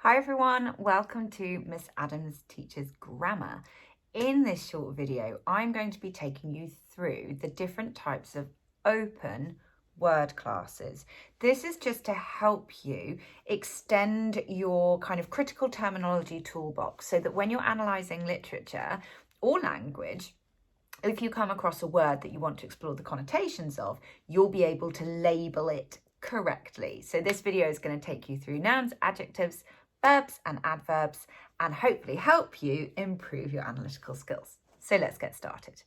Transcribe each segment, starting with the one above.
Hi everyone, welcome to Miss Adams Teaches Grammar. In this short video, I'm going to be taking you through the different types of open word classes. This is just to help you extend your kind of critical terminology toolbox so that when you're analysing literature or language, if you come across a word that you want to explore the connotations of, you'll be able to label it correctly. So this video is going to take you through nouns, adjectives, verbs and adverbs, and hopefully help you improve your analytical skills. So let's get started.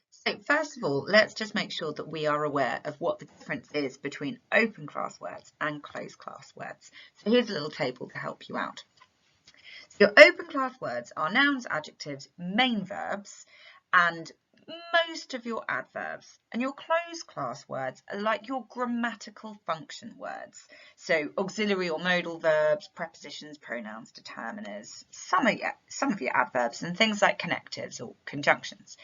So first of all, let's just make sure that we are aware of what the difference is between open class words and closed class words. So here's a little table to help you out. So your open class words are nouns, adjectives, main verbs, and most of your adverbs, and your closed class words are like your grammatical function words. So auxiliary or modal verbs, prepositions, pronouns, determiners, some of your adverbs, and things like connectives or conjunctions.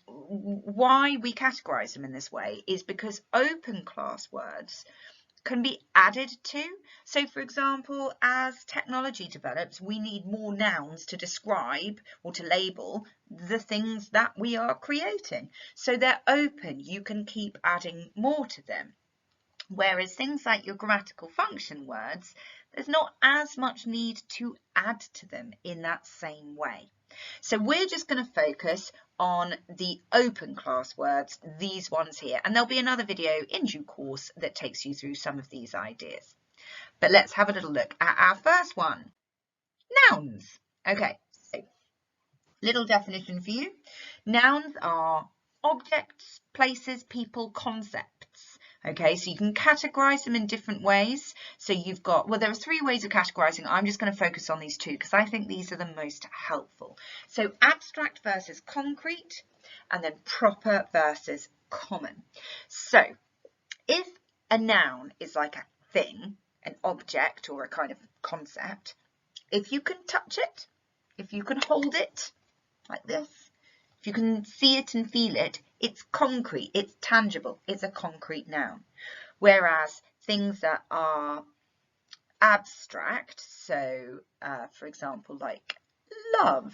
Why we categorize them in this way is because open class words can be added to. So for example, as technology develops, we need more nouns to describe or to label the things that we are creating. So they're open, you can keep adding more to them. Whereas things like your grammatical function words, there's not as much need to add to them in that same way. So we're just going to focus on the open class words, these ones here, and there'll be another video in due course that takes you through some of these ideas. But let's have a little look at our first one, nouns. Okay, so little definition for you. Nouns are objects, places, people, concepts. Okay, so you can categorize them in different ways. So you've got, well, there are three ways of categorizing. I'm just going to focus on these two because I think these are the most helpful. So abstract versus concrete, and then proper versus common. So if a noun is like a thing, an object, or a kind of concept, if you can touch it, if you can hold it like this, if you can see it and feel it, it's concrete, it's tangible, it's a concrete noun. Whereas things that are abstract, so for example, like love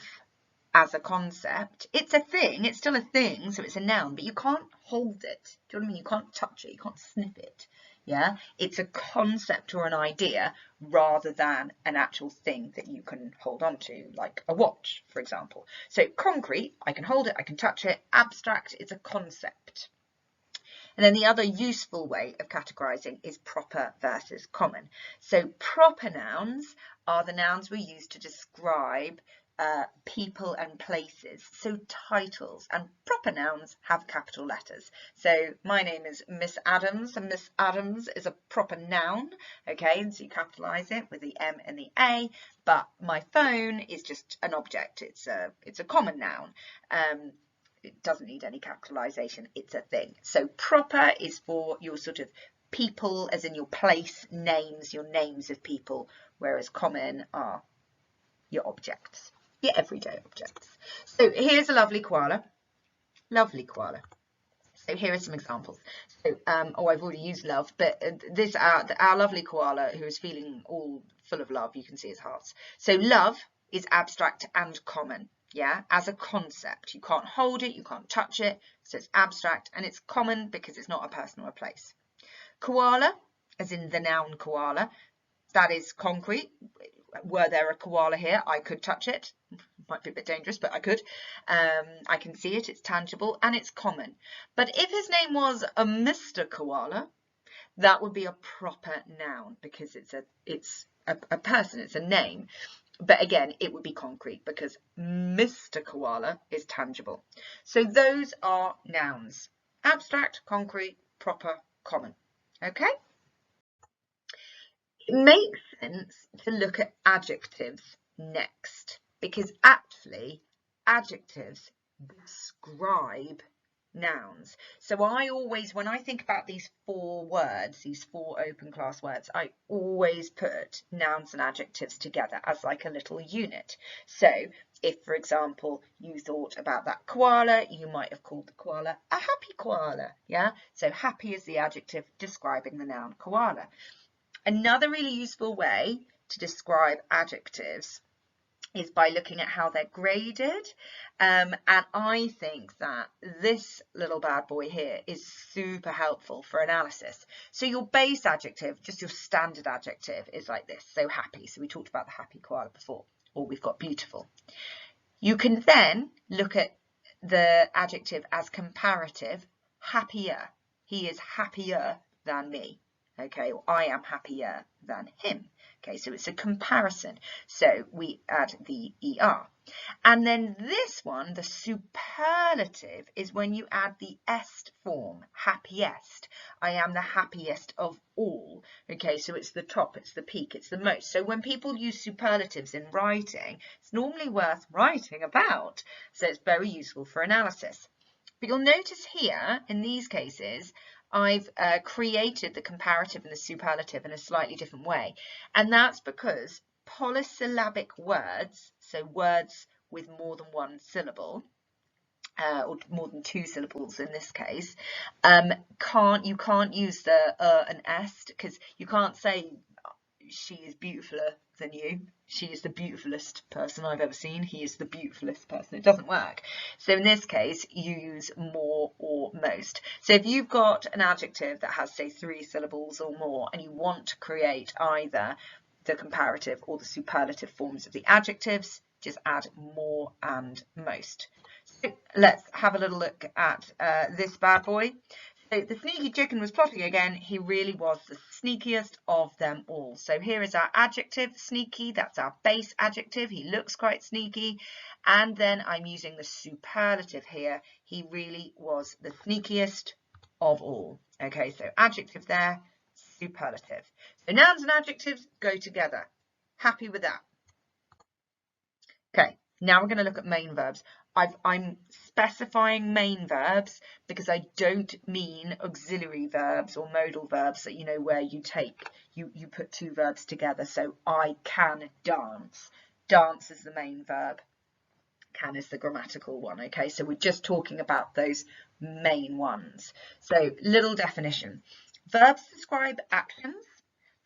as a concept, it's a thing, it's still a thing, so it's a noun, but you can't hold it. Do you know what I mean? You can't touch it, you can't snip it. Yeah, it's a concept or an idea rather than an actual thing that you can hold on to, like a watch, for example. So concrete, I can hold it, I can touch it. Abstract, it's a concept. And then the other useful way of categorizing is proper versus common. So proper nouns are the nouns we use to describe people and places, so titles, and proper nouns have capital letters. So my name is Miss Adams, and Miss Adams is a proper noun, okay, and so you capitalize it with the M and the A, but my phone is just an object, it's a common noun. It doesn't need any capitalization, it's a thing. So proper is for your sort of people, as in your place names, your names of people, whereas common are your objects, your everyday objects. So here's a lovely koala. Lovely koala. So here are some examples. So, I've already used love, but this our lovely koala who is feeling all full of love. You can see his hearts. So love is abstract and common. Yeah, as a concept, you can't hold it, you can't touch it, so it's abstract, and it's common because it's not a person or a place. Koala, as in the noun koala, that is concrete. Were there a koala here, I could touch it. Might be a bit dangerous, but I could. I can see it, it's tangible, and it's common. But if his name was a Mr. Koala, that would be a proper noun because it's a person, it's a name. But again, it would be concrete because Mr. Koala is tangible. So those are nouns. Abstract, concrete, proper, common. Okay? It makes sense to look at adjectives next because actually adjectives describe nouns. So I always, when I think about these four words, these four open class words, I always put nouns and adjectives together as like a little unit. So if, for example, you thought about that koala, you might have called the koala a happy koala. Yeah. So happy is the adjective describing the noun koala. Another really useful way to describe adjectives is by looking at how they're graded. And I think that this little bad boy here is super helpful for analysis. So your base adjective, just your standard adjective, is like this. So happy. So we talked about the happy koala before, or we've got beautiful. You can then look at the adjective as comparative, happier. He is happier than me. Okay, or I am happier than him. Okay, so it's a comparison. So we add the ER. And then this one, the superlative, is when you add the est form, happiest. I am the happiest of all. Okay, so it's the top, it's the peak, it's the most. So when people use superlatives in writing, it's normally worth writing about. So it's very useful for analysis. But you'll notice here, in these cases, I've created the comparative and the superlative in a slightly different way. And that's because polysyllabic words, so words with more than one syllable, or more than two syllables in this case, you can't use the and est, because you can't say she is beautifuler than you. She is the beautifulest person I've ever seen. He is the beautifulest person. It doesn't work. So in this case, you use more or most. So if you've got an adjective that has, say, 3 syllables or more, and you want to create either the comparative or the superlative forms of the adjectives, just add more and most. So let's have a little look at this bad boy. So the sneaky chicken was plotting again. He really was the sneakiest of them all. So here is our adjective, sneaky. That's our base adjective. He looks quite sneaky. And then I'm using the superlative here. He really was the sneakiest of all. Okay, so adjective there, superlative. So nouns and adjectives go together. Happy with that? Okay, now we're going to look at main verbs. I'm specifying main verbs because I don't mean auxiliary verbs or modal verbs that, you know, where you put 2 verbs together. So I can dance. Dance is the main verb. Can is the grammatical one. Okay, so we're just talking about those main ones. So little definition. Verbs describe actions.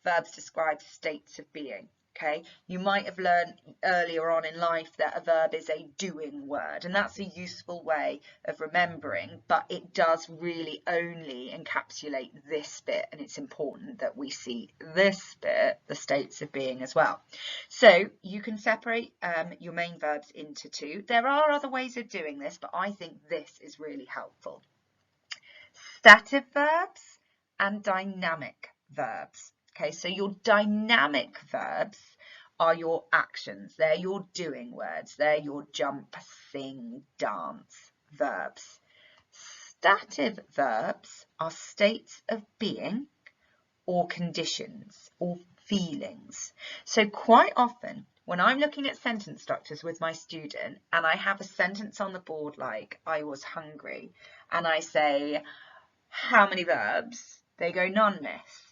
Verbs describe states of being. Okay, you might have learned earlier on in life that a verb is a doing word, and that's a useful way of remembering, but it does really only encapsulate this bit, and it's important that we see this bit, the states of being, as well. So you can separate your main verbs into 2. There are other ways of doing this, but I think this is really helpful. Stative verbs and dynamic verbs. Okay, so your dynamic verbs are your actions. They're your doing words. They're your jump, sing, dance verbs. Stative verbs are states of being or conditions or feelings. So quite often when I'm looking at sentence structures with my student and I have a sentence on the board like I was hungry and I say, how many verbs? They go none, miss.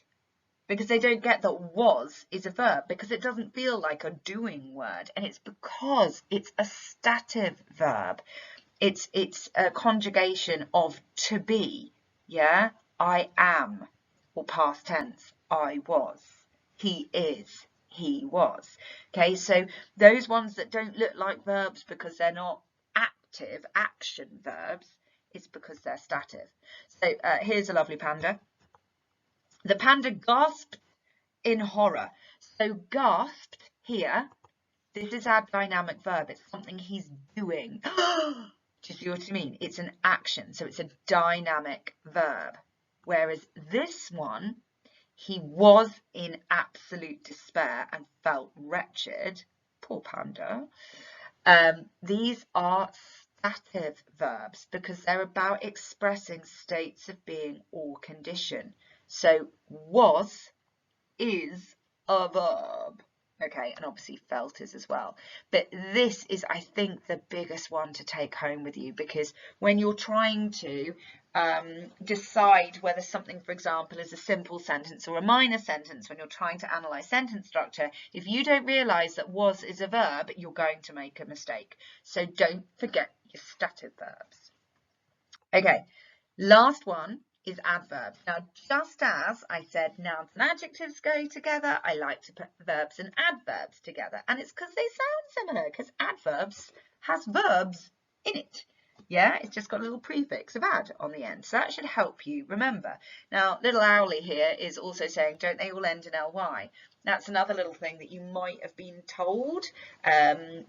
Because they don't get that was is a verb, because it doesn't feel like a doing word, and it's because it's a stative verb. It's a conjugation of to be. Yeah, I am, or past tense, I was, he is, he was. Okay, so those ones that don't look like verbs because they're not active action verbs, it's because they're stative. So here's a lovely panda. The panda gasped in horror. So gasped here, this is our dynamic verb. It's something he's doing. Do you see what I mean? It's an action, so it's a dynamic verb. Whereas this one, he was in absolute despair and felt wretched. Poor panda. These are stative verbs because they're about expressing states of being or condition. So was is a verb. Okay, and obviously felt is as well. But this is, I think, the biggest one to take home with you, because when you're trying to decide whether something, for example, is a simple sentence or a minor sentence, when you're trying to analyze sentence structure, if you don't realize that was is a verb, you're going to make a mistake. So don't forget your stative verbs. Okay, last one is adverbs. Now, just as I said nouns and adjectives go together, I like to put verbs and adverbs together. And it's because they sound similar, because adverbs has verbs in it. Yeah, it's just got a little prefix of ad on the end. So that should help you remember. Now, little Owly here is also saying, don't they all end in ly? That's another little thing that you might have been told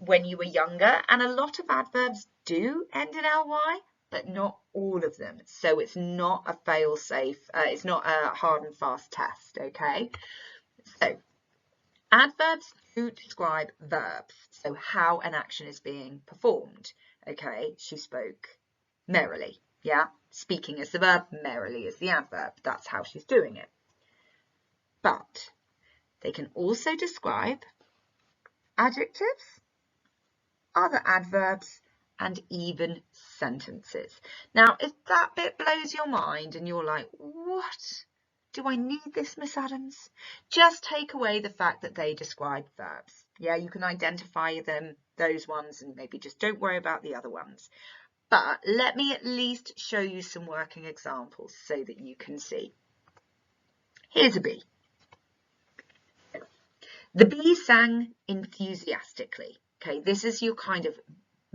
when you were younger. And a lot of adverbs do end in ly, but not all of them. So it's not a fail-safe, it's not a hard and fast test, okay? So adverbs do describe verbs, so how an action is being performed, okay? She spoke merrily, yeah? Speaking is the verb, merrily is the adverb. That's how she's doing it. But they can also describe adjectives, other adverbs, and even sentences. Now, if that bit blows your mind and you're like, what? Do I need this, Miss Adams? Just take away the fact that they describe verbs. Yeah, you can identify them, those ones, and maybe just don't worry about the other ones. But let me at least show you some working examples so that you can see. Here's a bee. The bee sang enthusiastically. Okay, this is your kind of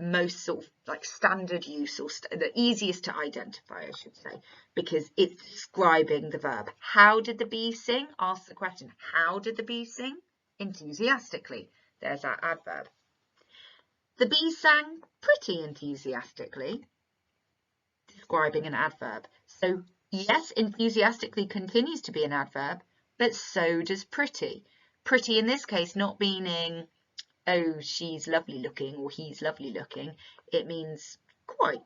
most sort of like standard use, or the easiest to identify, I should say, because it's describing the verb. How did the bee sing? Ask the question. How did the bee sing? Enthusiastically. There's our adverb. The bee sang pretty enthusiastically, describing an adverb. So yes, enthusiastically continues to be an adverb, but so does pretty. Pretty in this case not meaning, oh, she's lovely looking or he's lovely looking. It means quite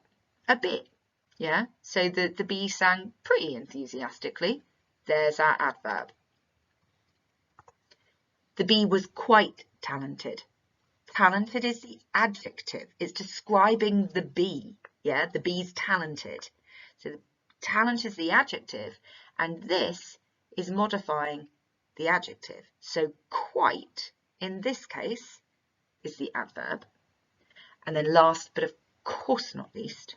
a bit, yeah? So the bee sang pretty enthusiastically. There's our adverb. The bee was quite talented. Talented is the adjective. It's describing the bee, yeah? The bee's talented. So talent is the adjective, and this is modifying the adjective. So quite, in this case, is the adverb. And then last, but of course not least,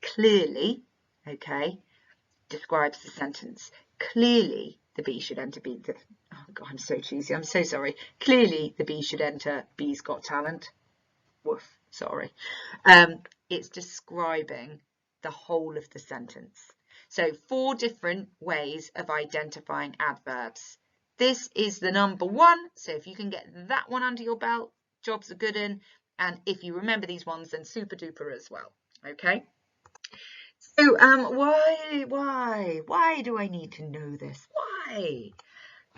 clearly, okay, describes the sentence. Clearly the bee should enter bee. Oh God, I'm so cheesy. I'm so sorry. Clearly the bee should enter bee's got talent. Woof, sorry. It's describing the whole of the sentence. So 4 different ways of identifying adverbs. This is the number 1. So if you can get that one under your belt, job's a good one. And if you remember these ones, then super duper as well. Okay. So why do I need to know this? Why?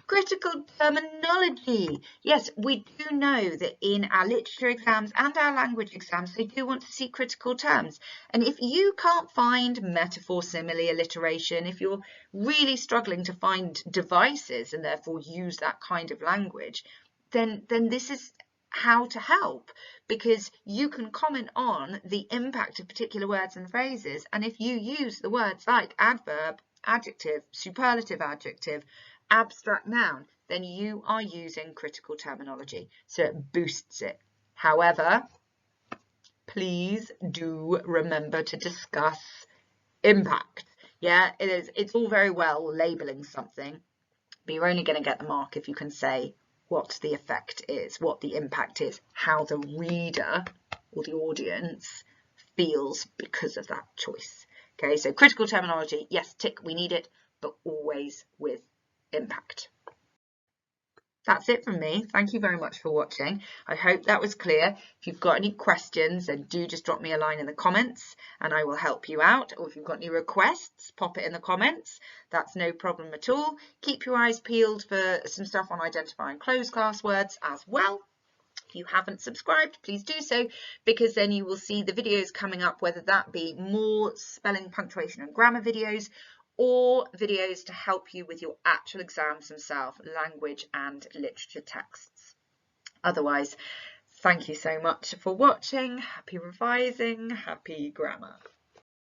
Critical terminology. Yes, we do know that in our literature exams and our language exams, they do want to see critical terms. And if you can't find metaphor, simile, alliteration, if you're really struggling to find devices and therefore use that kind of language, then this is how to help, because you can comment on the impact of particular words and phrases. And if you use the words like adverb, adjective, superlative adjective, abstract noun, then you are using critical terminology, so it boosts it. However, please do remember to discuss impact. Yeah, it's all very well labeling something, but you're only going to get the mark if you can say what the effect is, what the impact is, how the reader or the audience feels because of that choice. Okay, so critical terminology, yes, tick, we need it, but always with impact. That's it from me. Thank you very much for watching. I hope that was clear. If you've got any questions, then do just drop me a line in the comments and I will help you out. Or if you've got any requests, pop it in the comments. That's no problem at all. Keep your eyes peeled for some stuff on identifying closed class words as well. If you haven't subscribed, please do so, because then you will see the videos coming up, whether that be more spelling, punctuation and grammar videos, or videos to help you with your actual exams themselves, language and literature texts. Otherwise, thank you so much for watching. Happy revising, happy grammar.